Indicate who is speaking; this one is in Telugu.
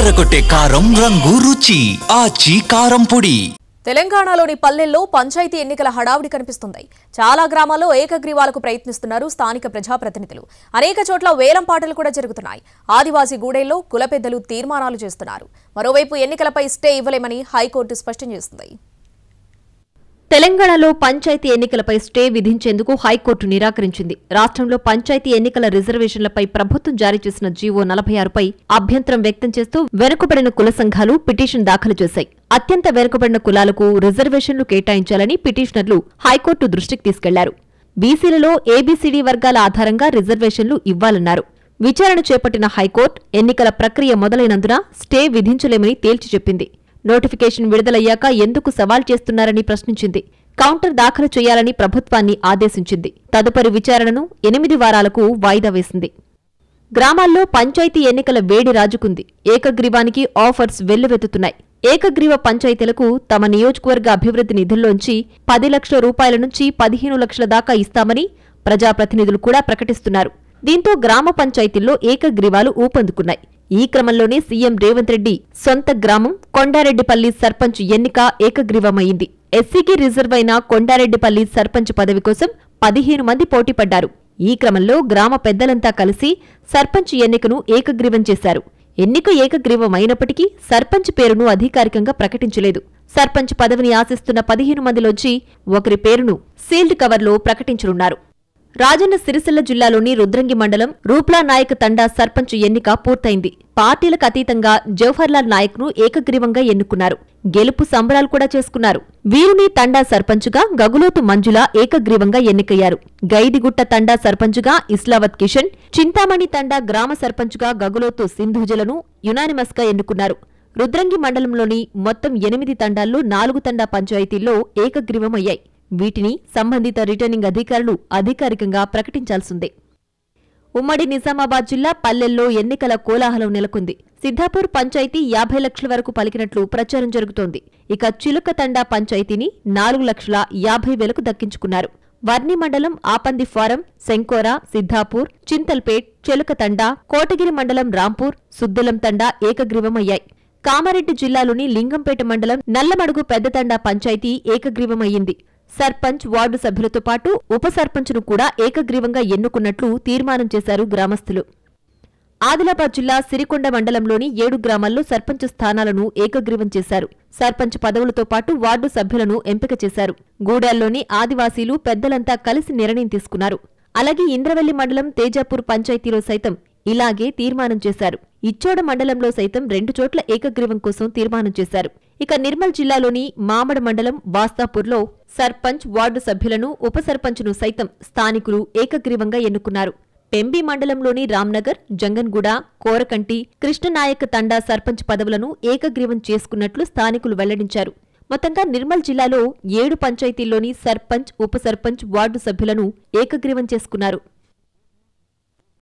Speaker 1: అదరగొట్టే కారం రంగు రుచి ఆచి కారం పొడి.
Speaker 2: తెలంగాణలోని పల్లెల్లో పంచాయతీ ఎన్నికల హడావుడి కనిపిస్తుంది. చాలా గ్రామాల్లో ఏకగ్రీవాలకు ప్రయత్నిస్తున్నారు స్థానిక ప్రజాప్రతినిధులు. అనేక చోట్ల వేలం పాటలు కూడా జరుగుతున్నాయి. ఆదివాసీ గూడెల్లో కుల పెద్దలు తీర్మానాలు చేస్తున్నారు. మరోవైపు ఎన్నికలపై స్టే ఇవ్వలేమని హైకోర్టు స్పష్టం చేసింది.
Speaker 3: తెలంగాణలో పంచాయతీ ఎన్నికలపై స్టే విధించేందుకు హైకోర్టు నిరాకరించింది. రాష్ట్రంలో పంచాయతీ ఎన్నికల రిజర్వేషన్లపై ప్రభుత్వం జారీ చేసిన జీవో 46పై అభ్యంతరం వ్యక్తం చేస్తూ వెనుకబడిన కుల సంఘాలు పిటిషన్ దాఖలు చేశాయి. అత్యంత వెనుకబడిన కులాలకు రిజర్వేషన్లు కేటాయించాలని పిటిషనర్లు హైకోర్టు దృష్టికి తీసుకెళ్లారు. బీసీలలో ఏబీసీడీ వర్గాల ఆధారంగా రిజర్వేషన్లు ఇవ్వాలన్నారు. విచారణ చేపట్టిన హైకోర్టు ఎన్నికల ప్రక్రియ మొదలైనందున స్టే విధించలేమని తేల్చి చెప్పింది. నోటిఫికేషన్ విడుదలయ్యాక ఎందుకు సవాల్ చేస్తున్నారని ప్రశ్నించింది. కౌంటర్ దాఖలు చేయాలని ప్రభుత్వాన్ని ఆదేశించింది. తదుపరి విచారణను 8 వారాలకు వాయిదా వేసింది. గ్రామాల్లో పంచాయతీ ఎన్నికల వేడి రాజుకుంది. ఏకగ్రీవానికి ఆఫర్స్ వెల్లువెత్తుతున్నాయి. ఏకగ్రీవ పంచాయతీలకు తమ నియోజకవర్గ అభివృద్ధి నిధుల్లోంచి 10 లక్షల రూపాయల నుంచి 15 లక్షల దాకా ఇస్తామని ప్రజాప్రతినిధులు కూడా ప్రకటిస్తున్నారు. దీంతో గ్రామ పంచాయతీల్లో ఏకగ్రీవాలు ఊపందుకున్నాయి. ఈ క్రమంలోనే సీఎం రేవంత్ రెడ్డి సొంత గ్రామం కొండారెడ్డిపల్లి సర్పంచ్ ఎన్నిక ఏకగ్రీవమైంది. ఎస్సీకి రిజర్వ్ అయిన కొండారెడ్డిపల్లి సర్పంచ్ పదవి కోసం 15 మంది పోటీపడ్డారు. ఈ క్రమంలో గ్రామ పెద్దలంతా కలిసి సర్పంచ్ ఎన్నికను ఏకగ్రీవం చేశారు. ఎన్నిక ఏకగ్రీవమైనప్పటికీ సర్పంచ్ పేరును అధికారికంగా ప్రకటించలేదు. సర్పంచ్ పదవిని ఆశిస్తున్న 15 మందిలోంచి ఒకరి పేరును సీల్డ్ కవర్లో ప్రకటించనున్నారు. రాజన్న సిరిసిల్ల జిల్లాలోని రుద్రంగి మండలం రూప్లా నాయక్ తండా సర్పంచ్ ఎన్నిక పూర్తయింది. పార్టీలకు అతీతంగా జవహర్లాల్ నాయక్ ను ఏకగ్రీవంగా ఎన్నుకున్నారు. గెలుపు సంబరాలు కూడా చేసుకున్నారు. వీరుని తండా సర్పంచుగా గగులోతు మంజుల ఏకగ్రీవంగా ఎన్నికయ్యారు. గైదిగుట్ట తండా సర్పంచుగా ఇస్లావత్ కిషన్, చింతామణి తండా గ్రామ సర్పంచుగా గగులోతు సింధుజలను యునానిమస్ గా ఎన్నుకున్నారు. రుద్రంగి మండలంలోని మొత్తం 8 తండాల్లో 4 తండా పంచాయతీల్లో ఏకగ్రీవమయ్యాయి. వీటిని సంబంధిత రిటర్నింగ్ అధికారులు అధికారికంగా ప్రకటించాల్సిందే. ఉమ్మడి నిజామాబాద్ జిల్లా పల్లెల్లో ఎన్నికల కోలాహలం నెలకొంది. సిద్ధాపూర్ పంచాయతీ 50 లక్షల వరకు పలికినట్లు ప్రచారం జరుగుతోంది. ఇక చిలుక తండా పంచాయతీని 4,50,000కు దక్కించుకున్నారు. వర్ని మండలం ఆపంది ఫారం, శంకోర, సిద్ధాపూర్, చింతల్పేట్, చెలుక తండా, కోటగిరి మండలం రాంపూర్, సుద్దెలం తండా ఏకగ్రీవమయ్యాయి. కామారెడ్డి జిల్లాలోని లింగంపేట మండలం నల్లమడుగు పెద్దతండా పంచాయతీ ఏకగ్రీవమయ్యింది. సర్పంచ్, వార్డు సభ్యులతో పాటు ఉప సర్పంచ్ను కూడా ఏకగ్రీవంగా ఎన్నుకున్నట్లు తీర్మానం చేశారు గ్రామస్తులు. ఆదిలాబాద్ జిల్లా సిరికొండ మండలంలోని 7 గ్రామాల్లో సర్పంచ్ స్థానాలను ఏకగ్రీవం చేశారు. సర్పంచ్ పదవులతో పాటు వార్డు సభ్యులను ఎంపిక చేశారు. గూడాల్లోని ఆదివాసీలు పెద్దలంతా కలిసి నిర్ణయం తీసుకున్నారు. అలాగే ఇంద్రవెల్లి మండలం తేజాపూర్ పంచాయతీలో సైతం ఇలాగే తీర్మానం చేశారు. ఇచ్చోడ మండలంలో సైతం 2 చోట్ల ఏకగ్రీవం కోసం తీర్మానం చేశారు. ఇక నిర్మల్ జిల్లాలోని మామడ మండలం వాస్తాపూర్లో సర్పంచ్, వార్డు సభ్యులను, ఉప సర్పంచ్ను సైతం స్థానికులు ఏకగ్రీవంగా ఎన్నుకున్నారు. పెంబి మండలంలోని రామ్నగర్, జంగన్గూడ, కోరకంటి, కృష్ణనాయక్ తండా సర్పంచ్ పదవులను ఏకగ్రీవం చేసుకున్నట్లు స్థానికులు వెల్లడించారు. మొత్తంగా నిర్మల్ జిల్లాలో 7 పంచాయతీల్లోని సర్పంచ్, ఉప సర్పంచ్, వార్డు సభ్యులను ఏకగ్రీవం చేసుకున్నారు.